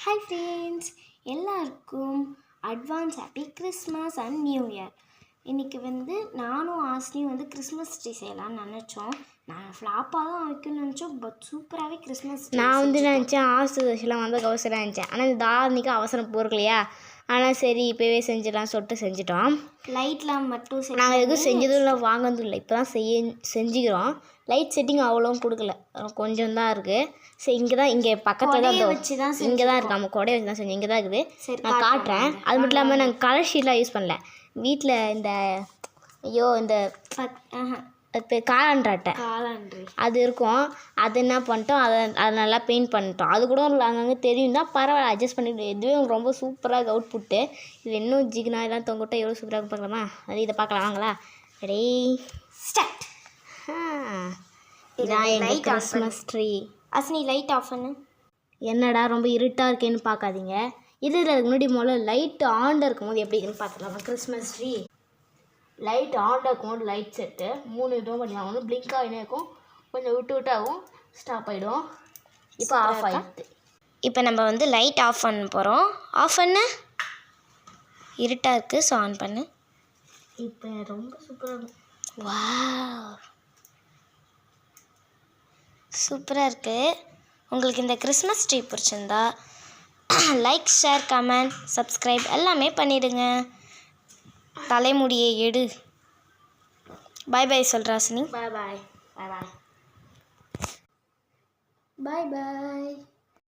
Hi friends, எல்லாருக்கும் advance happy Christmas and new year. இன்றைக்கி நானும் ஆஸ்னியும் கிறிஸ்மஸ் ட்ரீ செய்யலாம்னு நினச்சோம். நான் ஃப்ளாப்பாக தான் வைக்கணும்னு நினச்சோம். பட் சூப்பராகவே கிறிஸ்மஸ் நான் நினச்சேன் ஆஸ்லாம் அவசரம் நினச்சேன். ஆனால் இந்த தாரணிக்கு அவசரம் பொறுக்கலையா, ஆனால் சரி இப்போவே செஞ்சிடலாம் சொல்லிட்டு செஞ்சிட்டோம். லைட்லாம் மட்டும் நாங்கள் எதுவும் செஞ்சதும் இல்லை, வாங்கினதும் இல்லை. இப்போ தான் செஞ்சுக்கிறோம். லைட் செட்டிங் அவ்வளோவும் கொடுக்கல, கொஞ்சம் தான் இருக்குது. சரி இங்கே பக்கத்தில் தான் வச்சு தான் இங்கே தான் இருக்குது. நம்ம கொடையை வச்சு தான் செஞ்சோம். இங்கே தான் இருக்குது, நான் காட்டுறேன். அது மட்டும் இல்லாமல் நாங்கள் கலர் ஷீட்லாம் யூஸ் பண்ணல. வீட்டில் இந்த இந்த காலாண்டை அது இருக்கும். அது என்ன பண்ணிட்டோம், அதை நல்லா பெயிண்ட் பண்ணிட்டோம். அது கூட அங்கங்கே தெரியும் தான், பரவாயில்ல அட்ஜஸ்ட் பண்ணிட்டு. இதுவே ரொம்ப சூப்பராக அவுட்புட்டு. இது இன்னும் ஜிகினா எல்லாம் தொங்கிட்ட எவ்வளோ சூப்பராக பார்க்கலாமா? அது இதை பார்க்கலாம் வாங்களா. Ready start. இதான் எங்கள் Christmas tree. Asni light off பண்ணு. என்னடா ரொம்ப இருட்டாக இருக்கேன்னு பார்க்காதீங்க. இதுக்கு முன்னாடி முதல்ல லைட் ஆனில் இருக்கும்போது எப்படி இருக்குன்னு பார்த்துக்கலாமா? கிறிஸ்மஸ் ட்ரீ லைட் ஆனில் இருக்கும்போது லைட் செட்டு 3 இதுவும் பண்ணிக்கலாம். ஒன்று பிளிங்க் ஆகினே இருக்கும், கொஞ்சம் விட்டாகும், ஸ்டாப் ஆகிடும். இப்போ ஆஃப் ஆகிடுது. இப்போ நம்ம லைட் ஆஃப் பண்ண போகிறோம். ஆஃப் பண்ண இருட்டாக இருக்குது, ஸோ ஆன் பண்ணு. இப்போ ரொம்ப சூப்பராக இருக்கும். வா சூப்பராக இருக்குது. உங்களுக்கு இந்த கிறிஸ்மஸ் ட்ரீ பிடிச்சிருந்தா லைக், ஷேர், கமெண்ட், சப்ஸ்கிரைப் எல்லாமே பண்ணிவிடுங்க. தலைமுடியை எடு. பாய் பாய் சொல்கிறா அஸ்னி. பாய் பாய் பாய் பாய் பாய் பாய்.